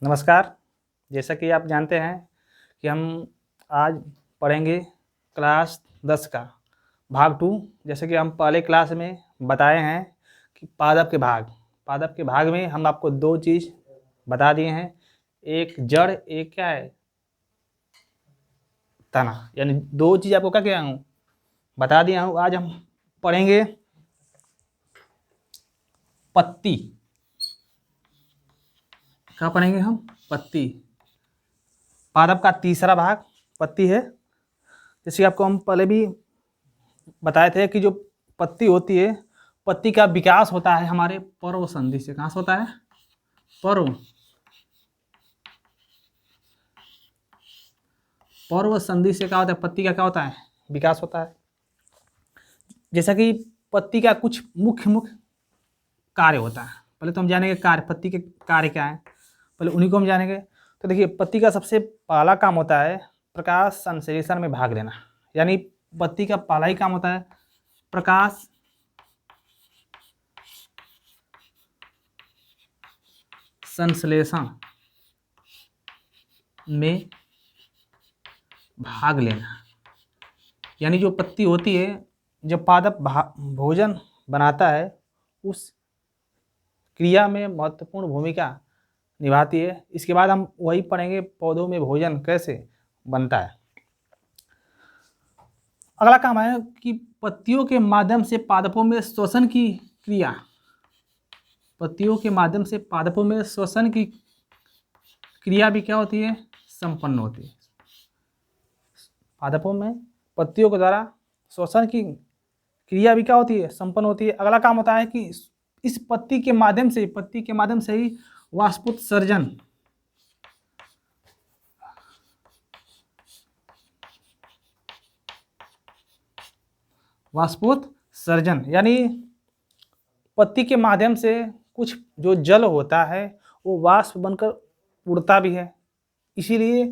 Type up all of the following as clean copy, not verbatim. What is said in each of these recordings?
नमस्कार। जैसा कि आप जानते हैं कि हम आज पढ़ेंगे क्लास 10 का भाग 2। जैसे कि हम पहले क्लास में बताए हैं कि पादप के भाग में हम आपको दो चीज़ बता दिए हैं, एक जड़, एक क्या है, तना। यानी दो चीज़ आपको क्या किया हूँ, बता दिया हूँ। आज हम पढ़ेंगे पत्ती। क्या पढ़ेंगे हम? पत्ती। पादप का तीसरा भाग पत्ती है। जैसे आपको हम पहले भी बताए थे कि जो पत्ती होती है, पत्ती का विकास होता है हमारे पर्व संधि से। कहाँ से होता है? पर्व संधि से क्या होता है? पत्ती का क्या होता है? विकास होता है। जैसा कि पत्ती का कुछ मुख्य कार्य होता है। पहले तो हम जानेंगे कार्य, पत्ती के कार्य क्या है, पहले उन्हीं को हम जानेंगे। तो देखिए, पत्ती का सबसे पहला काम होता है प्रकाश संश्लेषण में भाग लेना। यानी पत्ती का पहला ही काम होता है प्रकाश संश्लेषण में भाग लेना। यानी जो पत्ती होती है, जब पादप भोजन बनाता है, उस क्रिया में महत्वपूर्ण भूमिका निभाती है। इसके बाद हम वही पढ़ेंगे पौधों में भोजन कैसे बनता है। अगला काम है कि पत्तियों के माध्यम से पादपों में श्वसन की क्रिया। पत्तियों के माध्यम से पादपों में श्वसन की क्रिया भी क्या होती है? संपन्न होती है। पादपों में पत्तियों के द्वारा श्वसन की क्रिया भी क्या होती है? संपन्न होती है। अगला काम होता है कि इस पत्ती के माध्यम से ही वाष्पोत्सर्जन, यानी पत्ती के माध्यम से कुछ जो जल होता है वो वाष्प बनकर उड़ता भी है। इसीलिए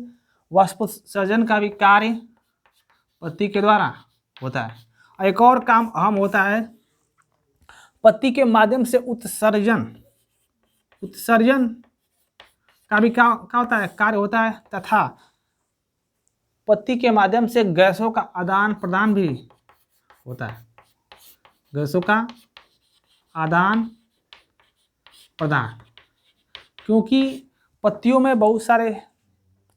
वाष्पोत्सर्जन का भी कार्य पत्ती के द्वारा होता है। एक और काम अहम होता है, पत्ती के माध्यम से उत्सर्जन का भी क्या होता है? कार्य होता है। तथा पत्ती के माध्यम से गैसों का आदान प्रदान भी होता है। गैसों का आदान प्रदान, क्योंकि पत्तियों में बहुत सारे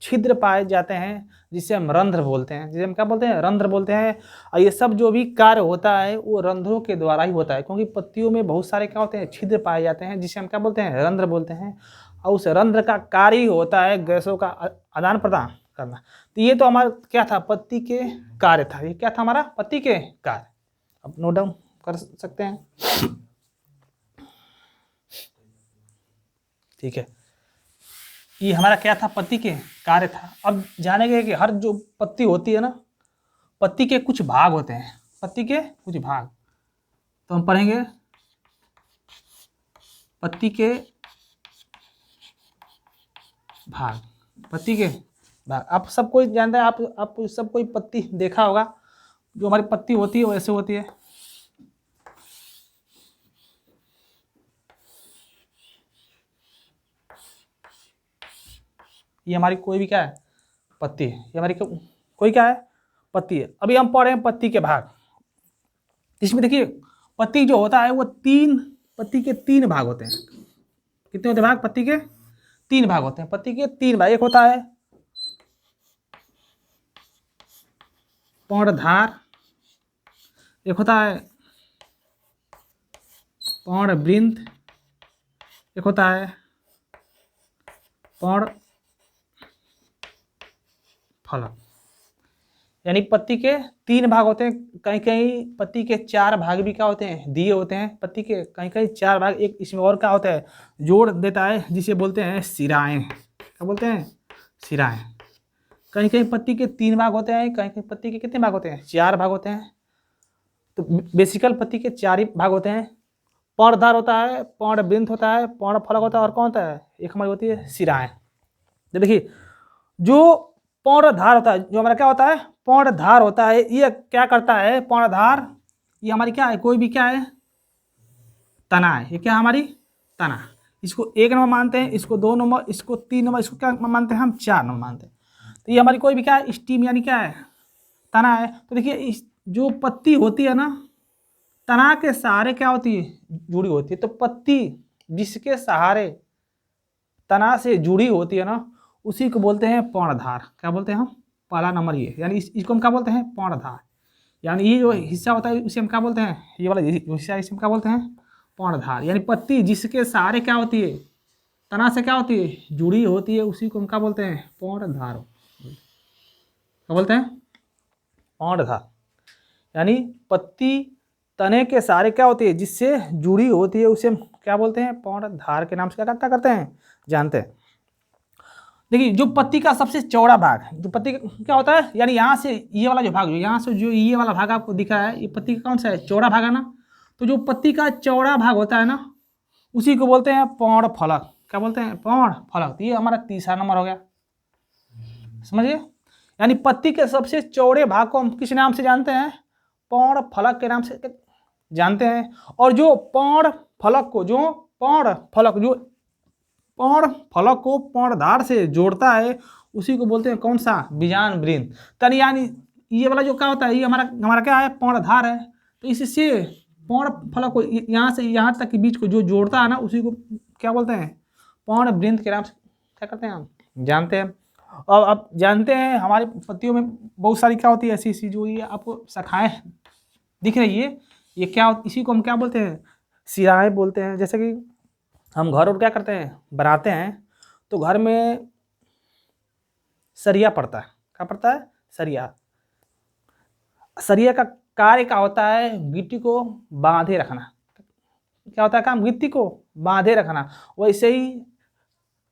छिद्र पाए जाते हैं जिसे हम रंध्र बोलते हैं। जिसे हम क्या बोलते हैं? रंध्र बोलते हैं। और ये सब जो भी कार्य होता है वो रंध्रों के द्वारा ही होता है, क्योंकि पत्तियों में बहुत सारे क्या होते हैं? छिद्र पाए जाते हैं, जिसे हम क्या बोलते हैं? रंध्र बोलते हैं। और उस रंध्र का कार्य ही होता है गैसों का आदान प्रदान करना। तो ये तो हमारा क्या था? पत्ती के कार्य था। ये क्या था हमारा? पत्ती के कार्य। अब नोट डाउन कर सकते हैं, ठीक है। ये हमारा क्या था? पत्ती के कार्य था। अब जानेंगे कि हर जो पत्ती होती है ना, पत्ती के कुछ भाग होते हैं। पत्ती के कुछ भाग तो हम पढ़ेंगे पत्ती के भाग। पत्ती के भाग आप सब कोई जानते हैं। आप सब कोई पत्ती देखा होगा। जो हमारी पत्ती होती है वो ऐसे होती है। ये हमारी कोई भी क्या है? पत्ती है। ये हमारी कोई क्या है? पत्ती है। अभी हम पढ़ रहे हैं पत्ती के भाग। इसमें देखिए, पत्ती जो होता है वो पत्ती के तीन भाग होते हैं। कितने होते हैं भाग? पत्ती के तीन भाग होते हैं। पत्ती के तीन भाग, एक होता है पर्णधार, एक होता है पर्णवृंत, एक होता है पर्णफलक। यानी पत्ती के तीन भाग होते हैं। कहीं कहीं पत्ती के चार भाग भी क्या होते हैं? दिए होते हैं। पत्ती के कहीं कहीं चार भाग, एक इसमें और क्या होता है? जोड़ देता है, जिसे बोलते हैं शिराएं। क्या बोलते हैं? शिराएं। कहीं कहीं पत्ती के तीन भाग होते हैं, कहीं कहीं पत्ती के कितने भाग होते हैं? चार भाग होते हैं। तो बेसिकल पत्ती के चार ही भाग होते हैं। पर्णधार होता है, पर्णवृंत होता है, पर्णफलक होता है, और कौन होता है? एक हमारी होती है शिराएं। तो देखिए, जो पर्णधार होता है, जो हमारा क्या होता है? पर्णधार होता है। ये क्या करता है? पर्णधार ये हमारी क्या है? कोई भी क्या है? तना है। ये क्या है? हमारी तना। इसको 1 नंबर मानते हैं, इसको 2 नंबर, इसको 3 नंबर, इसको क्या मानते हैं हम 4 नंबर मानते हैं। तो ये हमारी कोई भी क्या है, स्टीम यानी क्या है, तना है। तो देखिए इस जो पत्ती होती है ना, तना के सहारे क्या होती है, जुड़ी होती है। तो पत्ती जिसके सहारे तना से जुड़ी होती है ना, उसी को बोलते हैं पर्णधार। क्या बोलते हैं हम, पहला नंबर ये, यानी इसको हम क्या बोलते हैं, पर्णधार। यानी ये जो हिस्सा होता है उसे हम क्या बोलते हैं, ये वाला जो हिस्सा है इसे हम क्या बोलते हैं, पर्णधार। यानी पत्ती जिसके सहारे क्या होती है, तना से क्या होती है, जुड़ी होती है, उसी को हम क्या बोलते हैं, पर्णधार। क्या बोलते हैं, पर्णधार। यानी पत्ती तने के सहारे क्या होती है, जिससे जुड़ी होती है, उसे हम क्या बोलते हैं, पर्णधार के नाम से क्या करते हैं, जानते हैं। देखिए जो पत्ती का सबसे चौड़ा भाग, जो पत्ती का क्या होता है, यानी यहाँ से ये वाला जो भाग, जो यहाँ से जो ये वाला भाग आपको दिख रहा है, ये पत्ती का कौन सा है, चौड़ा भाग है ना। तो जो पत्ती का चौड़ा भाग होता है ना, उसी को बोलते हैं पर्णफलक। क्या बोलते हैं, पर्णफलक। ये हमारा तीसरा नंबर हो गया, समझिए। यानी पत्ती के सबसे चौड़े भाग को हम किस नाम से जानते हैं, पर्णफलक के नाम से जानते हैं। और जो पर्णफलक को पर्णधार से जोड़ता है, उसी को बोलते हैं कौन सा, बीजान वृंत। तन यानी ये वाला जो क्या होता है, ये हमारा क्या है, पर्णधार है। तो इससे पर्णफलक को यहाँ से यहाँ तक के बीच को जो जोड़ता है ना, उसी को क्या बोलते हैं, पर्णवृंत के नाम से क्या करते हैं हम जानते हैं। और अब जानते हैं हमारी पत्तियों में बहुत सारी क्या होती है, ऐसी ऐसी जो ये आपको शाखाएं दिख रही है, ये क्या, इसी को हम क्या बोलते हैं, शिराएं बोलते हैं। जैसे कि हम घर और क्या करते हैं, बनाते हैं, तो घर में सरिया पड़ता है। क्या पड़ता है, सरिया। सरिया का कार्य क्या होता है, गिट्टी को बांधे रखना। क्या होता है काम, गिट्टी को बांधे रखना। वैसे ही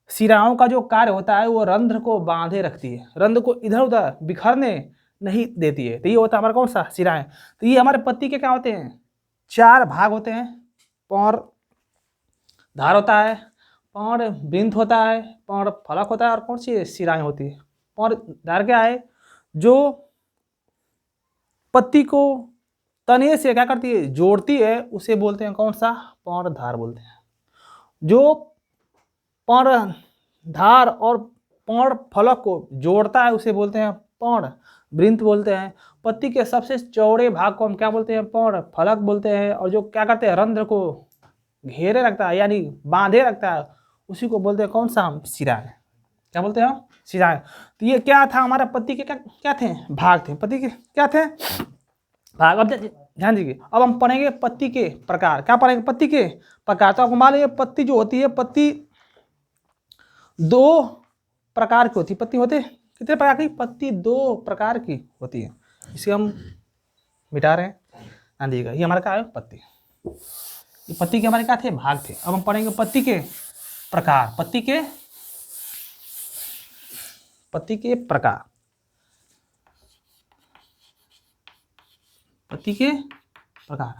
सिराओं का जो कार्य होता है, वो रंध्र को बांधे रखती है, रंध्र को इधर उधर बिखरने नहीं देती है। तो ये होता है हमारा कौन सा, सिराएं। तो ये हमारे पत्ती के क्या होते हैं, 4 भाग होते हैं। पर्णधार होता है, पर्णवृंत होता है, पर्णफलक होता है, और कौन सी सिराएं होती है। पर्णधार क्या है, जो पत्ती को तने से क्या करती है, जोड़ती है, उसे बोलते हैं कौन सा, पर्णधार बोलते हैं। जो पर्णधार और पर्णफलक को जोड़ता है, उसे बोलते हैं पर्णवृंत बोलते हैं। पत्ती के सबसे चौड़े भाग को हम क्या बोलते हैं, पर्णफलक बोलते हैं। और जो क्या करते हैं, रंध्र को घेरे रखता है, यानी बांधे रखता है, उसी को बोलते हैं कौन सा, हम शिराएं। क्या बोलते हैं, शिराएं। तो ये क्या था, हमारा पत्ती के क्या थे, भाग थे। पत्ती के क्या थे, भाग। अब ध्यान दीजिए, अब हम पढ़ेंगे पत्ती के प्रकार। क्या पढ़ेंगे, पत्ती के प्रकार। तो आपको मान लीजिए पत्ती जो होती है, पत्ती 2 प्रकार की होती है। पत्ती होते कितने प्रकार की, पत्ती 2 प्रकार की होती है। इसे हम मिटा रहे हैं, ध्यान दीजिएगा। ये हमारा क्या है, पत्ती। ये पत्ती के हमारे क्या थे, भाग थे। अब हम पढ़ेंगे पत्ती के प्रकार। पत्ती के प्रकार, पत्ती के प्रकार।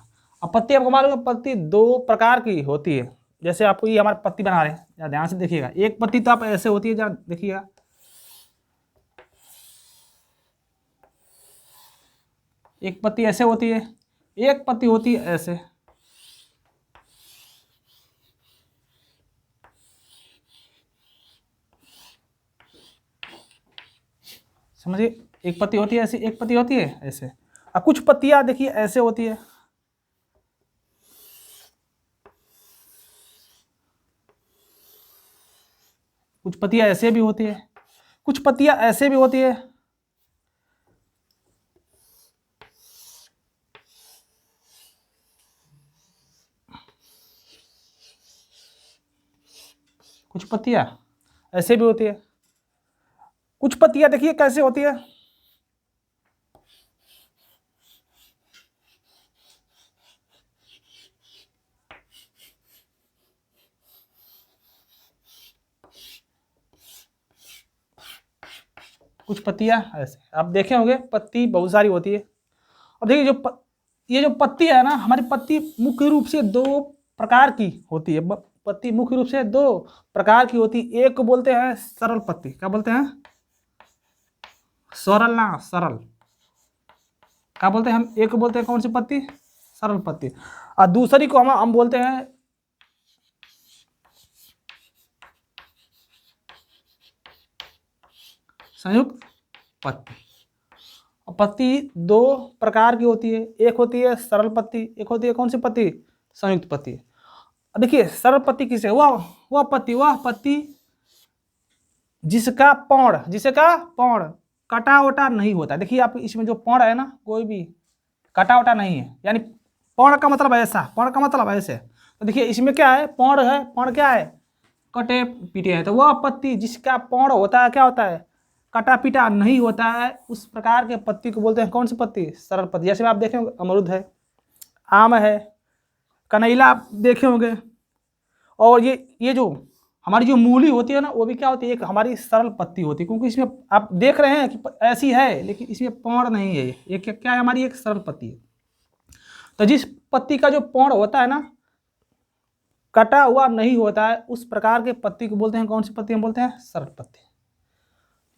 अब पत्ती आपको मालूम है, पत्ती 2 प्रकार की होती है। जैसे आपको ये हमारे पत्ती बना रहे हैं, ध्यान से देखिएगा। एक पत्ती तो आप ऐसे होती है, जहाँ देखिएगा, एक पत्ती ऐसे होती है, एक पत्ती होती है ऐसे। समझिए, एक पत्ती होती है ऐसी, एक पत्ती होती है ऐसे। अब कुछ पत्तियां देखिए ऐसे होती है, कुछ पत्तियां ऐसे भी होती है, कुछ पत्तियां ऐसे भी होती है। कुछ पत्तियां ऐसे भी होती है, कुछ पत्तियां देखिए कैसे होती है, कुछ पत्तियां ऐसे। आप देखे होंगे पत्ती बहुत सारी होती है। और देखिए ये जो पत्ती है ना, हमारी पत्ती मुख्य रूप से 2 प्रकार की होती है। पत्ती मुख्य रूप से 2 प्रकार की होती है। एक को बोलते हैं सरल पत्ती। क्या बोलते हैं, सरल ना, सरल। क्या बोलते हैं हम, एक को बोलते हैं कौन सी पत्ती, सरल पत्ती। और दूसरी को हम बोलते हैं संयुक्त पत्ती। और पत्ती दो प्रकार की होती है, एक होती है सरल पत्ती, एक होती है कौन सी पत्ती, संयुक्त पत्ती। अब देखिए सरल पत्ती किसे, वह पत्ती जिसका पौड़ कटा वटा नहीं होता। देखिए आप इसमें जो पौड़ है ना, कोई भी कटा वटा नहीं है, यानी पौड़ का मतलब ऐसा, पौड़ का मतलब ऐसे। तो देखिए इसमें क्या है, पौड़ है, पौड़ क्या है, कटे पीटे हैं। तो वह पत्ती जिसका पौड़ होता है क्या होता है, कटा पीटा नहीं होता है, उस प्रकार के पत्ती को बोलते हैं कौन सी पत्ती, सरल पत्ती। जैसे आप देखे होंगे अमरूद है, आम है, कनैला आप देखे होंगे। और ये जो हमारी जो मूली होती है ना, वो भी क्या होती है, एक हमारी सरल पत्ती होती है, क्योंकि इसमें आप देख रहे हैं कि ऐसी है लेकिन इसमें पौड़ नहीं है। ये क्या है, हमारी एक सरल पत्ती है। तो जिस पत्ती का जो पौड़ होता है ना, कटा हुआ नहीं होता है, उस प्रकार के पत्ती को बोलते हैं कौन सी पत्ती, हम बोलते हैं सरल पत्ती।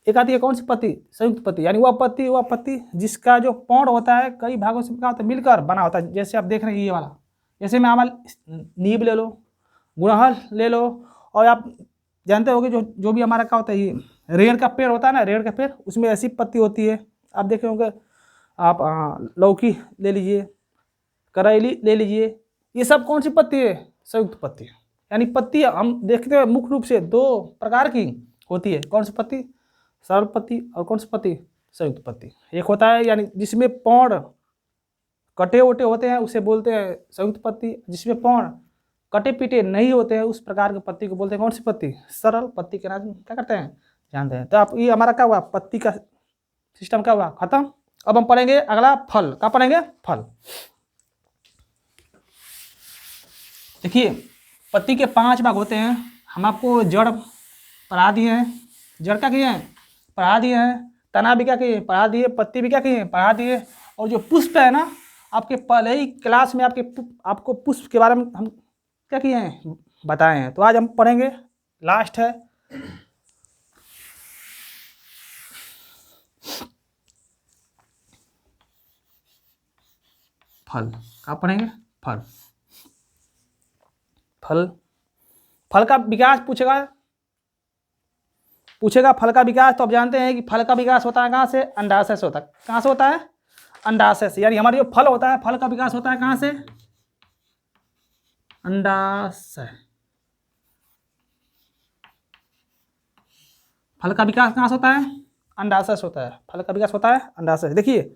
एक आती है कौन सी पत्ती, संयुक्त पत्ती, यानी वह पत्ती जिसका जो पौड़ होता है कई भागों से क्या होता है, मिलकर बना होता है। जैसे आप देख रहे हैं ये वाला, जैसे में हमारा नींब ले लो, गुड़हल ले लो, और आप जानते होंगे जो भी हमारा क्या होता है, ये रेड़ का पेड़ होता है ना, रेड़ का पेड़, उसमें ऐसी पत्ती होती है। आप देखे होंगे, आप लौकी ले लीजिए, करेली ले लीजिए, ये सब कौन सी पत्ती है, संयुक्त पत्ती। यानी पत्ती हम देखते हैं मुख्य रूप से दो प्रकार की होती है, कौन सी पत्ती, सरल पत्ती, और कौन सी पत्ती, संयुक्त पत्ती। एक होता है यानी जिसमें पौड़ कटे वटे होते हैं उसे बोलते हैं संयुक्त पत्ती, जिसमें पौड़ कटे पीटे नहीं होते हैं उस प्रकार की पत्ती को बोलते हैं कौन सी पत्ती, सरल पत्ती के नाम क्या करते हैं, जानते हैं। तो आप ये हमारा क्या हुआ, पत्ती का सिस्टम क्या हुआ, खत्म। अब हम पढ़ेंगे अगला फल, क्या पढ़ेंगे, फल। देखिए पत्ती के 5 भाग होते हैं। हम आपको जड़ पढ़ा दिए हैं, जड़ क्या किए हैं, पढ़ा दिए हैं, तना भी क्या किए, पढ़ा दिए, पत्ती भी क्या किए, पढ़ा दिए। और जो पुष्प है ना, आपके पहले ही क्लास में आपको पुष्प के बारे में हम क्या किए हैं, बताए हैं। तो आज हम पढ़ेंगे, लास्ट है फल। क्या पढ़ेंगे, फल। फल का विकास पूछेगा फल का विकास। तो आप जानते हैं कि फल का विकास होता है कहाँ से, अंडाशय से होता है। कहाँ से होता है, अंडाशय से। यानी हमारा जो फल होता है, फल का विकास होता है कहाँ से, अंडाशय। फल का विकास कहाँ से होता है, अंडाशय से होता है। फल का विकास होता है अंडाशय से। देखिए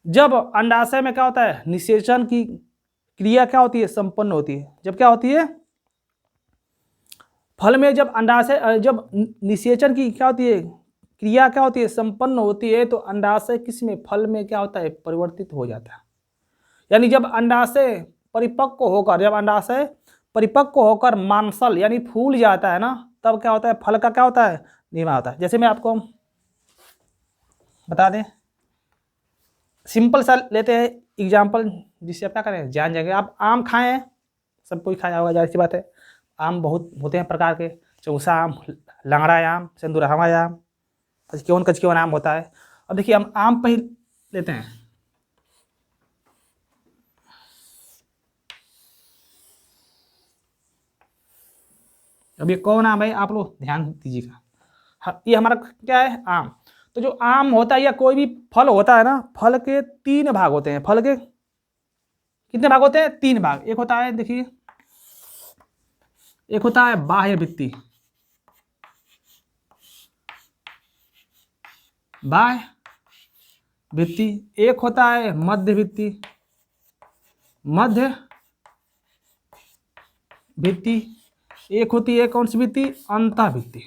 जब अंडाशय में क्या होता है, निषेचन की क्रिया क्या होती है, संपन्न होती है। जब क्या होती है, फल में जब अंडाशय, जब निषेचन की क्या होती है, क्रिया क्या होती है, संपन्न होती है, तो अंडाशय किसमें, फल में क्या होता है, परिवर्तित हो जाता है। यानी जब अंडाशय परिपक्व होकर मांसल यानी फूल जाता है ना, तब क्या होता है, फल का क्या होता है, निर्माण होता है। जैसे मैं आपको बता दें, सिंपल सा लेते हैं एग्जाम्पल, जिससे आप क्या करें, जान जाएंगे। आप आम खाएं, सब कोई खाया होगा, जाहिर सी बात है। आम बहुत होते हैं प्रकार के, चौसा आम, लंगड़ा आम, सिंदूरहवा आम, कचकेवन आम होता है। अब देखिए हम आम पे ही लेते हैं। अब ये कौन आम है, आप लोग ध्यान दीजिएगा। ये हमारा क्या है, आम। तो जो आम होता है या कोई भी फल होता है ना, फल के 3 भाग होते हैं। फल के कितने भाग होते हैं, 3 भाग। एक होता है, देखिए एक होता है बाह्य भित्ति, एक होता है मध्य भित्ति, एक होती है कौन सी भित्ति, अंतः भित्ति।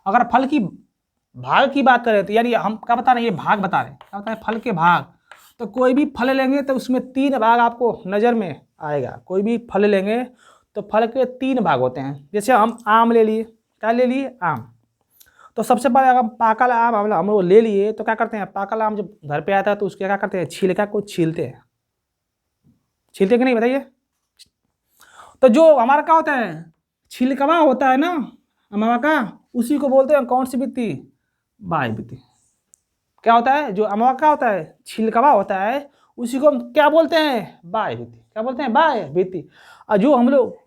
अगर फल की भाग की बात करें तो यानी हम क्या बता रहे हैं, ये भाग बता रहे हैं, क्या होता है, फल के भाग। तो कोई भी फल लेंगे तो उसमें 3 भाग आपको नज़र में आएगा। कोई भी फल लेंगे तो फल के 3 भाग होते हैं। जैसे हम आम ले लिए, क्या ले लिए, आम। तो सबसे पहले अगर पाकल आम हम लोग ले लिए तो क्या करते हैं, पाकल आम जब घर पे आता है तो उसके क्या करते हैं, छिलका को छीलते हैं कि नहीं, बताइए। तो जो हमारा क्या होता है, छिलकवा होता है ना अमवा का, उसी को बोलते हैं कौन सी भित्ति, बाह्य भित्ति। क्या होता है, जो अमवा का होता है, छिलकवा होता है, उसी को हम क्या बोलते हैं, बाह्य भित्ति। क्या बोलते हैं, बाह्य भित्ति। और जो हम लोग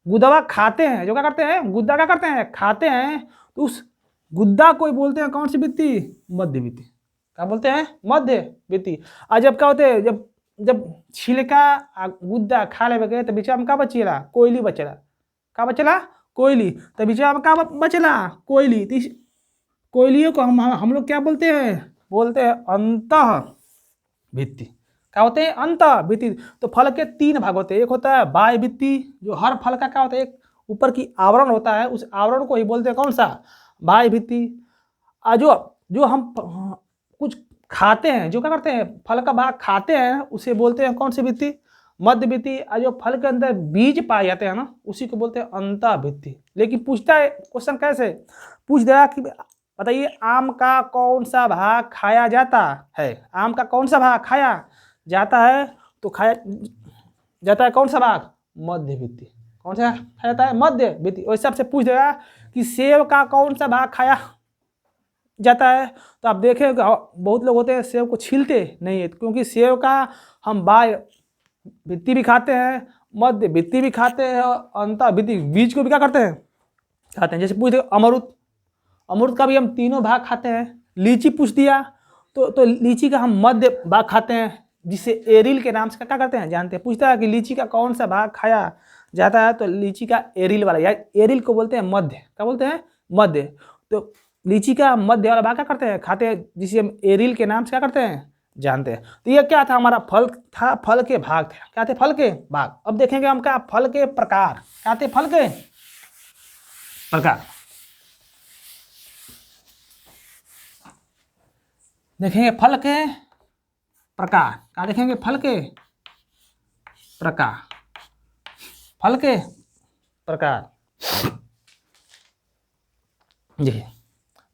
गुद्दा खाते हैं, जो क्या करते हैं, गुद्दा क्या करते हैं, खाते हैं, तो उस गुद्दा को बोलते हैं कौन सी वित्ती, मध्य वित्ती। क्या बोलते हैं, मध्य वित्ती। और जब क्या होते हैं, जब जब छिलका गुद्दा खा ले गए तो बीचा में क्या बचेला, कोयली बचेला। क्या बचेला, कोयली। तो बीचा में क्या बचेला, कोयली। तो इस कोयलियों को हम लोग क्या बोलते हैं अंतः भित्ति। क्या होते हैं, अंतः भित्ति। तो फल के 3 भाग होते हैं। एक होता है बाह्य भित्ति, जो हर फल का क्या होता है, एक ऊपर की आवरण होता है, उस आवरण को ही बोलते हैं कौन सा, बाह्य भित्ति। और जो हम कुछ खाते हैं, जो क्या करते हैं, फल का भाग खाते हैं, उसे बोलते हैं कौन सी भित्ति, मध्य भित्ति। और जो फल के अंदर बीज पाए जाते हैं ना, उसी को बोलते हैं अंतः भित्ति। लेकिन पूछता है क्वेश्चन, कैसे पूछ दिया कि बताइए आम का कौन सा भाग खाया जाता है, आम का कौन सा भाग खाया जाता है, तो खाया जाता है कौन सा भाग, मध्य भित्ति। कौन सा खाया जाता है, मध्य भित्ति। वैसे आपसे पूछ देगा कि सेब का कौन सा भाग खाया जाता है, तो आप देखें बहुत लोग होते हैं सेब को छीलते नहीं है, क्योंकि सेब का हम बाह्य भित्ति भी खाते हैं, मध्य भित्ति भी खाते हैं, और अंतः भित्ति बीज को भी क्या करते हैं, खाते हैं। जैसे पूछ दे अमरूद, अमरूद का भी हम तीनों भाग खाते हैं। लीची पूछ दिया तो लीची का हम मध्य भाग खाते हैं, जिसे एरिल के नाम से क्या करते हैं, जानते हैं। पूछता है कि लीची का कौन सा भाग खाया जाता है, तो लीची का एरिल वाला, या एरिल को बोलते हैं मध्य। क्या बोलते हैं, मध्य। तो लीची का मध्य वाला भाग क्या करते हैं, खाते हैं, जिसे हम एरिल के नाम से क्या करते हैं, जानते हैं। तो ये क्या था, हमारा फल था, फल के भाग थे, क्या थे, फल के भाग। अब देखेंगे हम क्या, फल के प्रकार, क्या थे, फल के प्रकार। देखेंगे फल के प्रकार, क्या देखेंगे, फल के प्रकार, फल के प्रकार जी।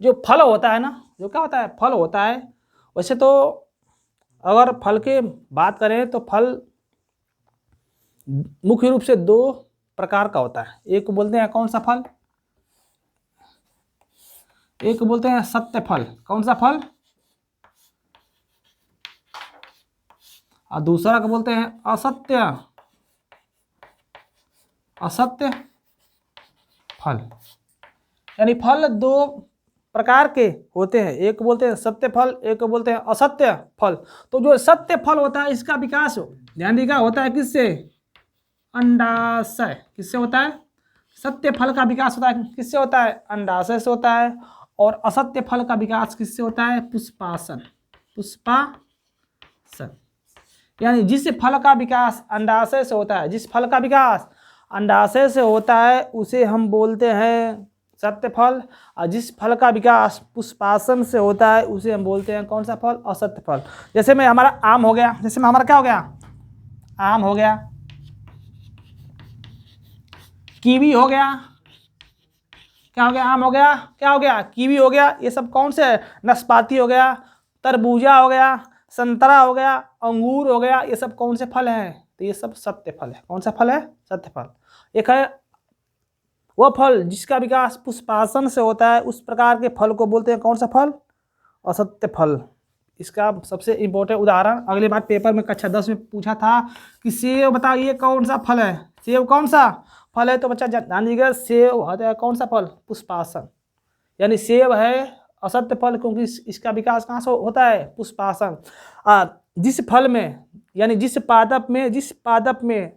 जो फल होता है ना, जो क्या होता है, फल होता है, वैसे तो अगर फल के बात करें तो फल मुख्य रूप से 2 प्रकार का होता है। एक को बोलते हैं कौन सा फल, एक को बोलते हैं सत्य फल। कौन सा फल, और दूसरा को बोलते हैं असत्य, असत्य फल। यानी फल 2 प्रकार के होते हैं, एक को बोलते हैं सत्य फल, एक को बोलते हैं असत्य फल। तो जो सत्य फल होता है, इसका विकास ध्यान दीजिएगा होता है किससे, अंडाशय। किससे होता है, सत्य फल का विकास होता है किससे होता है, अंडाशय से होता है। और असत्य फल का विकास किससे होता है, पुष्पासन, पुष्पासन। यानी जिस फल का विकास अंडाशय से होता है, जिस फल का विकास अंडाशय से होता है, उसे हम बोलते हैं सत्य फल। और जिस फल का विकास पुष्पासन से होता है, उसे हम बोलते हैं कौन सा फल, असत्य फल। जैसे में हमारा आम हो गया, जैसे में हमारा क्या हो गया, आम हो गया, कीवी हो गया, क्या हो गया, आम हो गया, क्या हो गया, कीवी हो गया। ये सब कौन से, नाशपाती हो गया, तरबूजा हो गया, संतरा हो गया, अंगूर हो गया। ये सब कौन से फल हैं, तो ये सब सत्य फल है। कौन सा फल है, सत्य फल। एक है वह फल जिसका विकास पुष्पासन से होता है, उस प्रकार के फल को बोलते हैं कौन सा फल, असत्य फल। इसका सबसे इम्पोर्टेंट उदाहरण अगली बार पेपर में कक्षा 10 में पूछा था कि सेब बताइए कौन सा फल है, सेब कौन सा फल है। तो बच्चा ध्यान दीजिएगा, सेब होता है कौन सा फल, पुष्पासन। यानी सेब है असत्य फल, क्योंकि इसका विकास कहाँ से होता है, पुष्पासन। जिस फल में, यानी जिस पादप में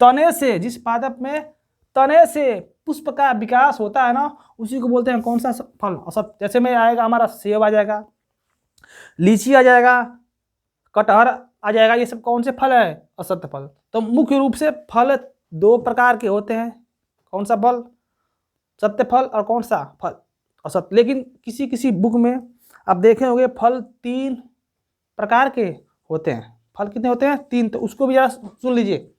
तने से, जिस पादप में तने से पुष्प का विकास होता है ना, उसी को बोलते हैं कौन सा फल, असत्य। जैसे में आएगा हमारा सेब आ जाएगा, लीची आ जाएगा, कटहर आ जाएगा। ये सब कौन से फल है, असत्य फल। तो मुख्य रूप से फल 2 प्रकार के होते हैं, कौन सा फल, सत्य फल, और कौन सा फल, असत्य। लेकिन किसी किसी बुक में आप देखे होंगे फल 3 प्रकार के होते हैं। फल कितने होते हैं, 3। तो उसको भी जरा सुन लीजिए।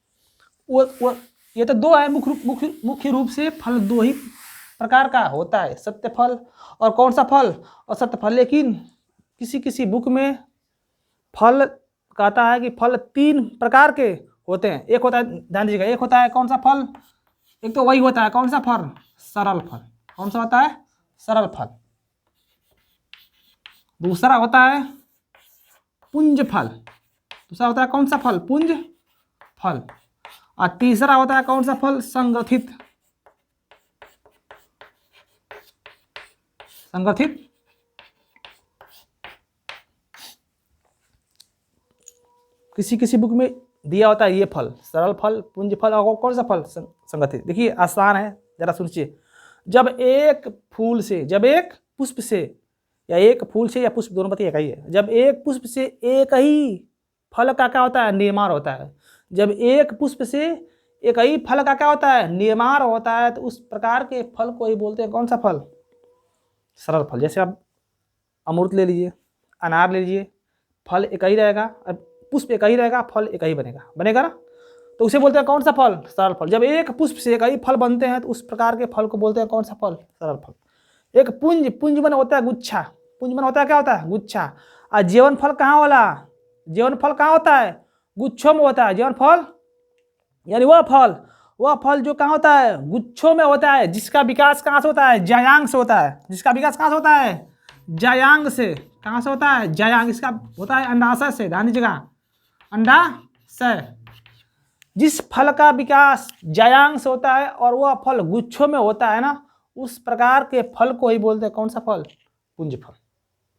वो ये तो 2 है, मुख्य रूप से फल 2 ही प्रकार का होता है, सत्य फल और कौन सा फल, असत्य फल। लेकिन किसी किसी बुक में फल कहता है कि फल 3 प्रकार के होते हैं। एक होता है, ध्यान दीजिएगा, एक होता है कौन सा फल, एक तो वही होता है कौन सा फल, सरल फल। कौन सा होता है, सरल फल। दूसरा होता है पुंज फल। दूसरा होता है कौन सा फल, पुंज फल। और तीसरा होता है कौन सा फल? संगठित। संगठित किसी किसी बुक में दिया होता है ये फल, सरल फल, पुंज फल, और कौन सा फल? संगठित। देखिए आसान है, जरा सुनिए। जब एक फूल से, जब एक पुष्प से, या एक फूल से या पुष्प दोनों पति एक ही है, जब एक पुष्प से एक ही फल का क्या होता है? निर्माण होता है। जब एक पुष्प से एक ही फल का क्या होता है? निर्माण होता है, तो उस प्रकार के फल को ही बोलते हैं कौन सा फल? सरल फल। जैसे आप अमरूद ले लीजिए, अनार ले लीजिए, फल एक ही रहेगा, पुष्प एक ही रहेगा, फल एक ही बनेगा, बनेगा ना, तो उसे बोलते हैं कौन सा फल? सरल फल। जब एक पुष्प से एक ही फल बनते हैं तो उस प्रकार के फल को बोलते हैं कौन सा फल? सरल फल। एक पुंज, पुंज मन होता है गुच्छा, पुंज मन होता है क्या होता है? गुच्छा। और जीवन फल कहाँ वाला? जीवन फल कहाँ होता है? गुच्छों में होता है। जीवन फल यानी वह फल जो कहाँ होता है? गुच्छों में होता है, जिसका विकास कहाँ से होता है? जायांग से होता है। जिसका विकास कहाँ से होता है? जायांग से। कहाँ से होता है? जायांग। इसका होता है अंडाशय से, ध्यान दीजिएगा, अंडाशय। जिस फल का विकास जायांग से होता है और वह फल गुच्छों में होता है ना, उस प्रकार के फल को ही बोलते हैं कौन सा फल? पुंज फल।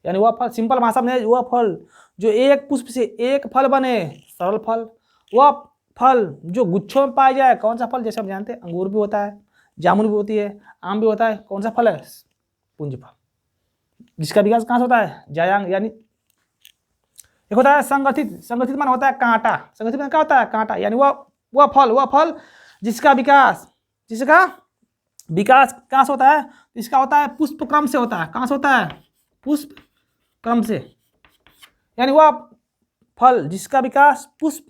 यानी वह फल, सिंपल भाषा में वह फल जो एक पुष्प से एक फल बने, सरल फल। वह फल जो गुच्छों में पाया जाए, कौन सा फल? जैसे हम जानते हैं अंगूर भी होता है, जामुन भी होती है, आम भी होता है, कौन सा फल है? पुंज फल। जिसका विकास कहाँ से होता है? जायांग। यानी एक होता है संगठित, संगठित मान होता है कांटा, संगठित मान क्या होता है? कांटा। यानी वह फल जिसका विकास कहाँ से होता है? इसका होता है पुष्प क्रम से होता है। कहाँ से होता है? पुष्प क्रम से। यानी वह फल जिसका विकास पुष्प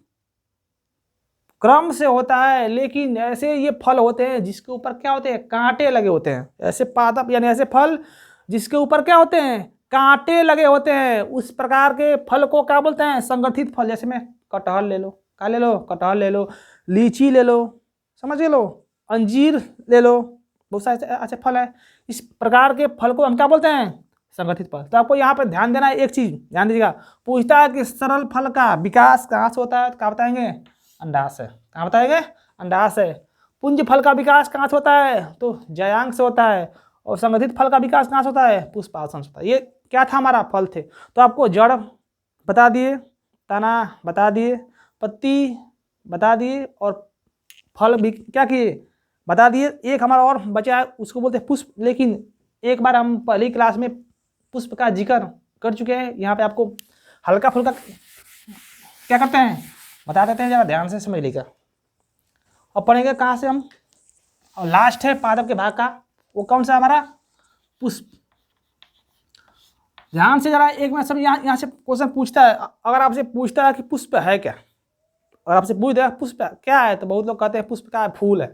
क्रम से होता है, लेकिन ऐसे ये फल होते हैं जिसके ऊपर क्या होते हैं? कांटे लगे होते हैं। ऐसे पादप यानी ऐसे फल जिसके ऊपर क्या होते हैं? कांटे लगे होते हैं, उस प्रकार के फल को क्या बोलते हैं? संगठित फल। जैसे में कटहल ले लो, क्या ले लो? कटहल ले लो, लीची ले लो, समझ लो, अंजीर ले लो, बहुत सारे अच्छे फल है। इस प्रकार के फल को हम क्या बोलते हैं? संगठित फल। तो आपको यहाँ पर ध्यान देना है, एक चीज ध्यान दीजिएगा, पूछता है कि सरल फल का विकास कहाँ से होता है, तो क्या बताएंगे? अंडाशय। कहाँ बताएंगे? अंडाशय। पुंज फल का विकास कहाँ से होता है? तो जायांग से होता है। और संगठित फल का विकास कहाँ से होता है? पुष्पासन से होता है। ये क्या था? हमारा फल थे। तो आपको जड़ बता दिए, तना बता दिए, पत्ती बता दिए, और फल भी क्या किए? बता दिए। एक हमारा और बचा है, उसको बोलते हैं पुष्प। लेकिन एक बार हम पहली क्लास में पुष्प का जिक्र कर चुके हैं। यहाँ पे आपको हल्का फुल्का क्या करते हैं बता देते हैं, जरा ध्यान से समझ लीजिएगा। और पढ़ेंगे कहाँ से हम? और लास्ट है पादप के भाग का, वो कौन सा? हमारा पुष्प। ध्यान से जरा एक मिनट समझ। यहाँ से क्वेश्चन पूछता है, अगर आपसे पूछता है कि पुष्प है क्या, और आपसे पूछ देगा पुष्प क्या है, तो बहुत लोग कहते हैं पुष्प क्या है? फूल है।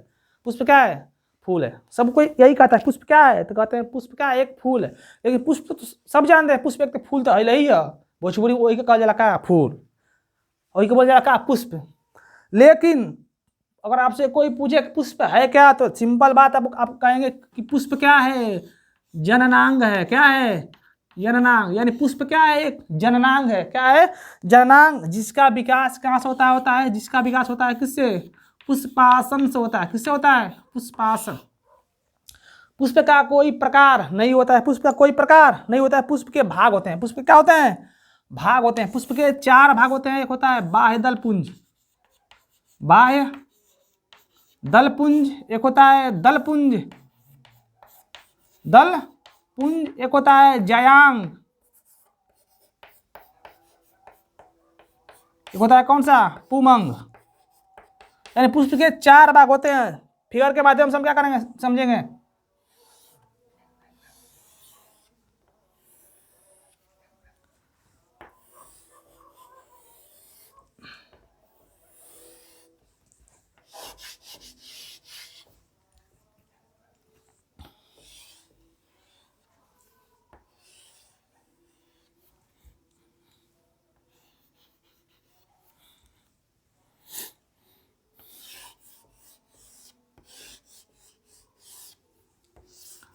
पुष्प क्या है? फूल है। सब कोई यही कहता है पुष्प क्या है, तो कहते हैं पुष्प क्या है? एक फूल है। लेकिन पुष्प तो सब जानते हैं, पुष्प एक तो फूल तो है ही है, भोजपुरी वही का कहा जाला का फूल, वही को बोल जाला का पुष्प। लेकिन अगर आपसे कोई पूछे कि पुष्प है क्या, तो सिंपल बात आप कहेंगे कि पुष्प क्या है? जननांग है। क्या है? जननांग। यानी पुष्प क्या है? एक जननांग है। क्या है? जननांग। जिसका विकास कहाँ से होता है? जिसका विकास होता है किससे? पुष्पासन से होता है। किससे होता है? पुष्पासन। पुष्प का कोई प्रकार नहीं होता है, पुष्प का कोई प्रकार नहीं होता है। पुष्प के भाग होते हैं। पुष्प के क्या होते हैं? भाग होते हैं। पुष्प के 4 भाग होते हैं। एक होता है बाह्य दल पुंज, बाह्य दल पुंज, एक होता है दल पुंज, दल पुंज, एक होता है जायांग, एक होता है कौन सा? पुमंग। यानी पुष्प के 4 भाग होते हैं। फिगर के माध्यम से हम क्या करेंगे, समझेंगे।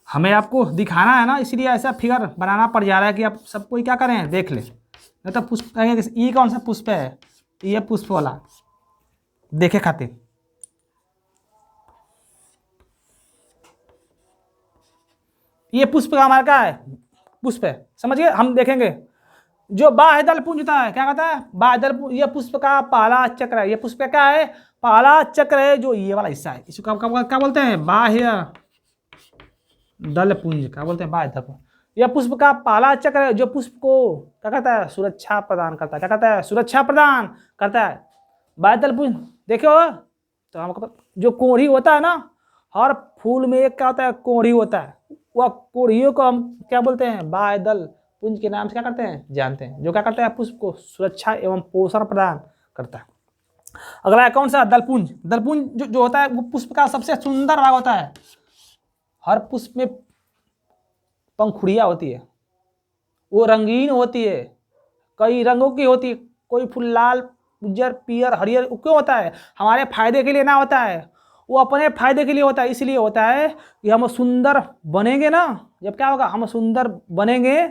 हमें आपको दिखाना है ना, इसलिए ऐसा फिगर बनाना पड़ जा रहा है कि आप सब कोई क्या करें, देख ले। नहीं तो पुष्प कहेंगे ये कौन सा पुष्प है, ये पुष्प वाला देखे खातिर। ये पुष्प का हमारा क्या है, पुष्प है, समझिए। हम देखेंगे जो बाह्यदल पुंज होता है, क्या कहता है, बाह्यदल पुंज, ये पुष्प का पहला चक्र है, ये पुष्प का क्या है, पहला चक्र है, जो ये वाला हिस्सा है, इसको क्या बोलते हैं, बाह्य दल पुंज, क्या बोलते हैं, बाह्य दल पुंज। यह पुष्प का पहला चक्र है जो पुष्प को क्या करता है, सुरक्षा प्रदान करता है, क्या करता है, सुरक्षा प्रदान करता है। बाह्य दल पुंज देखो तो हमको जो कोढ़ी होता है ना, हर फूल में एक क्या होता है, कोढ़ी होता है, वह कोढ़ियों को हम क्या बोलते हैं, बाह्य दल पुंज के नाम से क्या करते हैं, जानते हैं, जो क्या करता है, पुष्प को सुरक्षा एवं पोषण प्रदान करता है। अगला है कौन सा, दलपुंज। दलपुंज जो होता है वो पुष्प का सबसे सुंदर भाग होता है। हर पुष्प में पंखुड़ियाँ होती है, वो रंगीन होती है, कई रंगों की होती है, कोई फूल लाल, उज्जर, पीयर, हरियर, क्यों होता है, हमारे फायदे के लिए ना होता है, वो अपने फायदे के लिए होता है। इसलिए होता है कि हम सुंदर बनेंगे ना, जब क्या होगा, हम सुंदर बनेंगे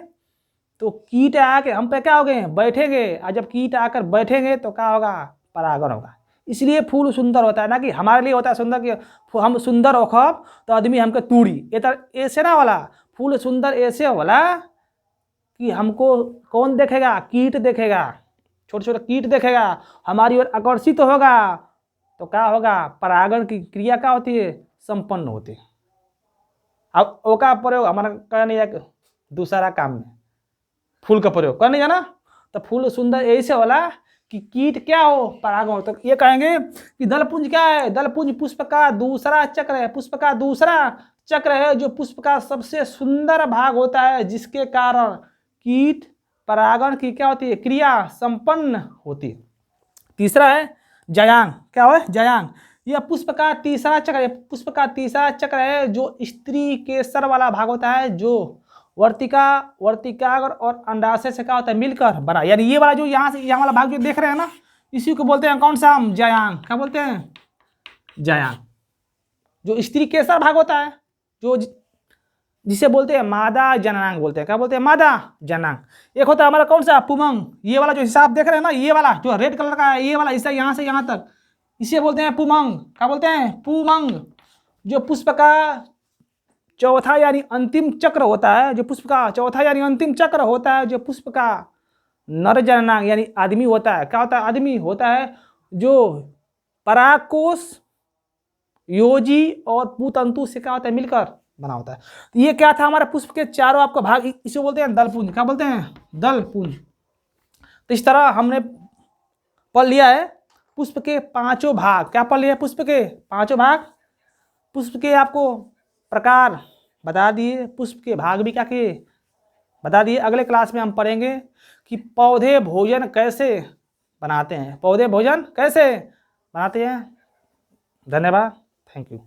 तो कीट आके हम पे क्या हो गए, बैठेंगे, और जब कीट आकर बैठेंगे तो क्या होगा, परागण होगा। इसलिए फूल सुंदर होता है, ना कि हमारे लिए होता है सुंदर कि हम सुंदर होखब तो आदमी हमके तूड़ी, ऐसे ना वाला फूल सुंदर ऐसे होला कि हमको कौन देखेगा, कीट देखेगा, छोटे छोटे कीट देखेगा, हमारी ओर आकर्षित होगा, तो क्या होगा, परागण की क्रिया क्या होती है, संपन्न होती है। अब वो का प्रयोग हमारा करने एक दूसरा काम में फूल का प्रयोग करने जाना, तो फूल सुंदर ऐसे होला कि कीट क्या हो, परागण। तो ये कहेंगे कि दलपुंज क्या है, दलपुंज पुष्प का दूसरा चक्र है, पुष्प का दूसरा चक्र है, जो पुष्प का सबसे सुंदर भाग होता है, जिसके कारण कीट परागण की क्या होती है, क्रिया संपन्न होती है। तीसरा है जयांग, क्या है, जयांग। यह पुष्प का तीसरा चक्र है, पुष्प का तीसरा चक्र है, जो स्त्री केसर वाला भाग होता है, जो वर्तिकाग्र और अंडाशय से क्या होता है, मिलकर बना, यानी ये वाला जो यहाँ से यहाँ वाला भाग जो देख रहे हैं ना, इसी को बोलते हैं कौन सा, हम जयांग, क्या बोलते हैं, जयांग। जो स्त्री केसर भाग होता है, जो जिसे बोलते हैं मादा जननांग बोलते हैं, क्या बोलते हैं, मादा जननांग। एक होता है हमारा कौन सा, पुमंग, ये वाला जो हिसाब देख रहे हैं ना, ये वाला जो रेड कलर का है, ये वाला हिस्सा यहाँ से यहाँ तक, इसे बोलते हैं पुमंग, क्या बोलते हैं, पुमंग। जो पुष्प का चौथा यानी अंतिम चक्र होता है, जो पुष्प का चौथा यानी अंतिम चक्र होता है, जो पुष्प का नर जननांग यानी आदमी होता है, क्या होता है, आदमी होता है, जो परागकोश, योजी और पूतंतु से क्या होता है, मिलकर बना होता है। तो ये क्या था, हमारे पुष्प के चारों आपका भाग, इसे बोलते हैं दलपुंज, क्या बोलते हैं, दलपुंज। तो इस तरह हमने पढ़ लिया है पुष्प के पांचों भाग, क्या पढ़ लिया, पुष्प के पांचों भाग, पुष्प के आपको प्रकार बता दिए, पुष्प के भाग भी क्या किए, बता दिए। अगले क्लास में हम पढ़ेंगे कि पौधे भोजन कैसे बनाते हैं, पौधे भोजन कैसे बनाते हैं। धन्यवाद, थैंक यू।